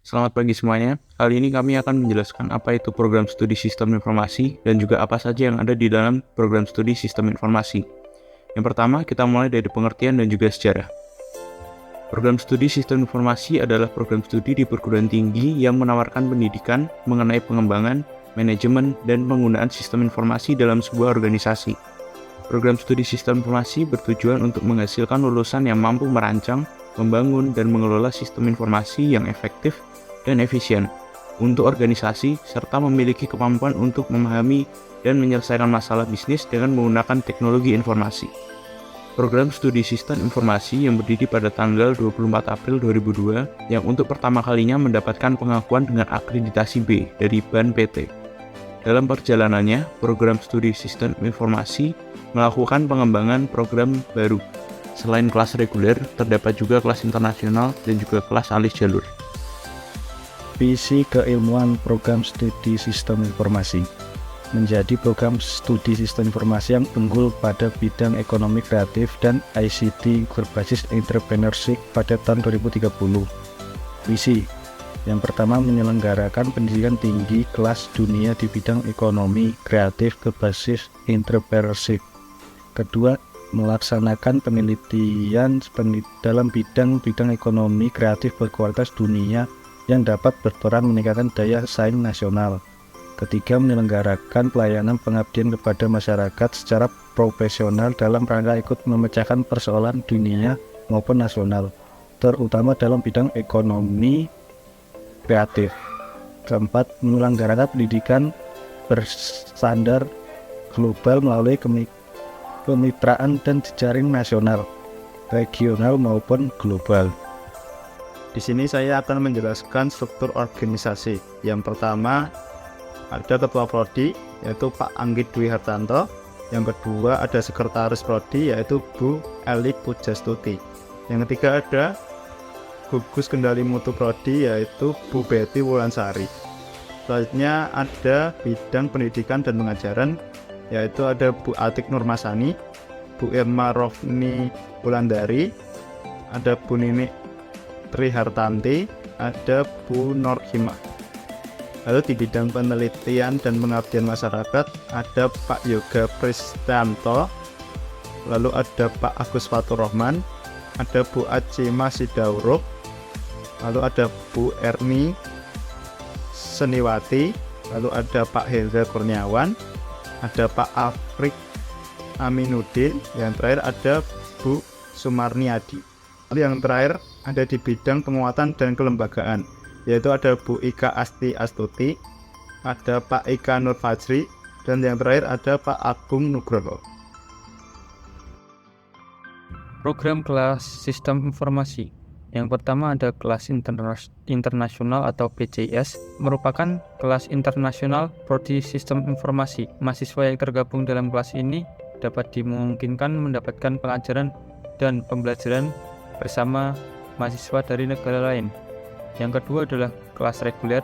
Selamat pagi semuanya. Kali ini kami akan menjelaskan apa itu program studi sistem informasi dan juga apa saja yang ada di dalam program studi sistem informasi. Yang pertama, kita mulai dari pengertian dan juga sejarah. Program studi sistem informasi adalah program studi di perguruan tinggi yang menawarkan pendidikan mengenai pengembangan, manajemen, dan penggunaan sistem informasi dalam sebuah organisasi. Program studi sistem informasi bertujuan untuk menghasilkan lulusan yang mampu merancang, membangun, dan mengelola sistem informasi yang efektif dan efisien untuk organisasi, serta memiliki kemampuan untuk memahami dan menyelesaikan masalah bisnis dengan menggunakan teknologi informasi. Program studi sistem informasi yang berdiri pada tanggal 24 April 2002 yang untuk pertama kalinya mendapatkan pengakuan dengan akreditasi B dari BAN PT. Dalam perjalanannya, program studi sistem informasi melakukan pengembangan program baru. Selain kelas reguler, terdapat juga kelas internasional dan juga kelas alih jalur. Visi keilmuan program studi sistem informasi menjadi program studi sistem informasi yang unggul pada bidang ekonomi kreatif dan ICT berbasis entrepreneurship pada tahun 2030. Visi yang pertama, menyelenggarakan pendidikan tinggi kelas dunia di bidang ekonomi kreatif berbasis entrepreneurship. Kedua, melaksanakan penelitian dalam bidang ekonomi kreatif berkualitas dunia yang dapat berperan meningkatkan daya saing nasional. Ketiga, menyelenggarakan pelayanan pengabdian kepada masyarakat secara profesional dalam rangka ikut memecahkan persoalan dunia maupun nasional, terutama dalam bidang ekonomi kreatif. Keempat, menyelenggarakan pendidikan berstandar global melalui kemitraan dan jejaring nasional, regional maupun global. Di sini saya akan menjelaskan struktur organisasi. Yang pertama ada Ketua Prodi yaitu Pak Anggit Dwi Hartanto. Yang kedua ada Sekretaris Prodi yaitu Bu Eli Pujastuti. Yang ketiga ada Gugus Kendali Mutu Prodi yaitu Bu Betty Wulansari. Selanjutnya ada bidang pendidikan dan pengajaran yaitu ada Bu Atik Nurmasani, Bu Irma Rofni Wulandari, ada Bu Nini Tri Hartanti, ada Bu Nur Himah. Lalu di bidang penelitian dan pengabdian masyarakat ada Pak Yoga Pristanto, lalu ada Pak Agus Faturrahman, ada Bu Acima Sidauruk, lalu ada Bu Erni Seniwati, lalu ada Pak Hendra Kurniawan, ada Pak Afrik Aminuddin, yang terakhir ada Bu Sumarniadi. Lalu yang terakhir ada di bidang penguatan dan kelembagaan, yaitu ada Bu Ika Asti Astuti, ada Pak Ika Nur Fajri, dan yang terakhir ada Pak Agung Nugroho. Program kelas sistem informasi. Yang pertama ada kelas internasional atau PCIS, merupakan kelas internasional prodi sistem informasi. Mahasiswa yang tergabung dalam kelas ini dapat dimungkinkan mendapatkan pengajaran dan pembelajaran bersama mahasiswa dari negara lain. Yang kedua adalah kelas reguler.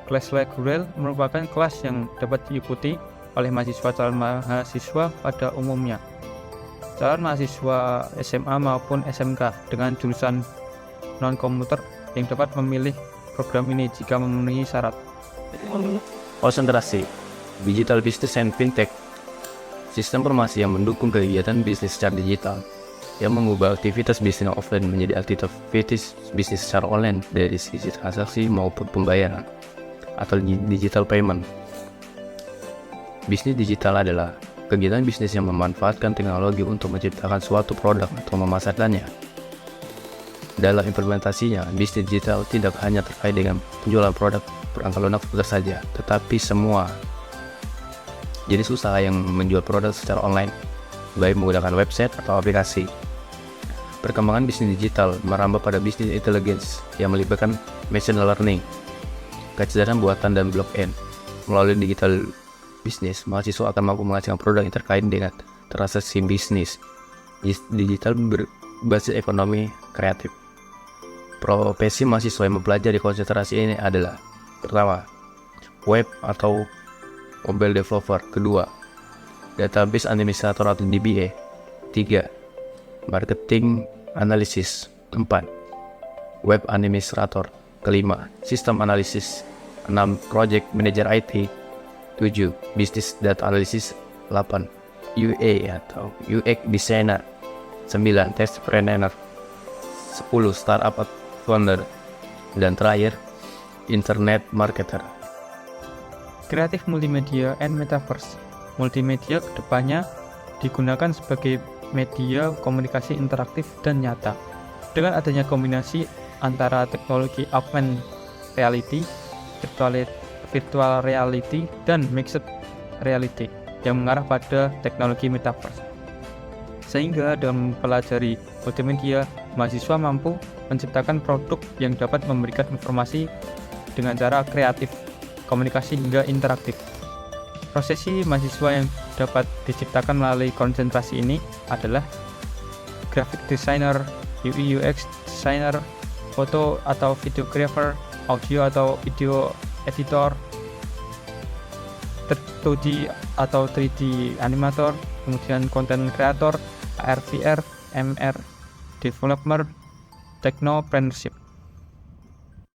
Kelas reguler merupakan kelas yang dapat diikuti oleh calon mahasiswa pada umumnya. Calon mahasiswa SMA maupun SMK dengan jurusan non-komputer yang dapat memilih program ini jika memenuhi syarat. Konsentrasi Digital Business and Fintech, sistem informasi yang mendukung kegiatan bisnis secara digital, yang mengubah aktivitas bisnis offline menjadi aktivitas bisnis secara online dari sisi transaksi maupun pembayaran atau digital payment. Bisnis digital adalah kegiatan bisnis yang memanfaatkan teknologi untuk menciptakan suatu produk atau memasarkannya. Dalam implementasinya, bisnis digital tidak hanya terkait dengan penjualan produk perangkat lunak saja, tetapi semua jenis usaha yang menjual produk secara online, baik menggunakan website atau aplikasi. Perkembangan bisnis digital merambah pada bisnis intelligence yang melibatkan machine learning, kecerdasan buatan, dan blockchain. Melalui digital bisnis, mahasiswa akan mampu menghasilkan produk yang terkait dengan transaksi bisnis digital berbasis ekonomi kreatif. Profesi mahasiswa yang mempelajari konsentrasi ini adalah: pertama, web atau mobile developer; kedua, database administrator atau DBA; tiga, marketing analisis; 4, web administrator; Kelima, sistem analisis. 6. Project Manager IT. 7. Business Data Analysis. 8. UA atau UX Designer. 9. Test Planner. 10. Startup Founder. Dan terakhir, Internet Marketer. Kreatif multimedia and metaverse. Multimedia kedepannya digunakan sebagai media komunikasi interaktif dan nyata. Dengan adanya kombinasi antara teknologi augmented reality, virtual reality, dan mixed reality yang mengarah pada teknologi metaverse. Sehingga dengan mempelajari multimedia, mahasiswa mampu menciptakan produk yang dapat memberikan informasi dengan cara kreatif, komunikasi hingga interaktif. Prosesi mahasiswa yang dapat diciptakan melalui konsentrasi ini adalah graphic designer, UI UX designer, foto atau videographer, audio atau video editor, 2D atau 3D animator, kemudian content creator, AR VR, MR developer, technopreneurship.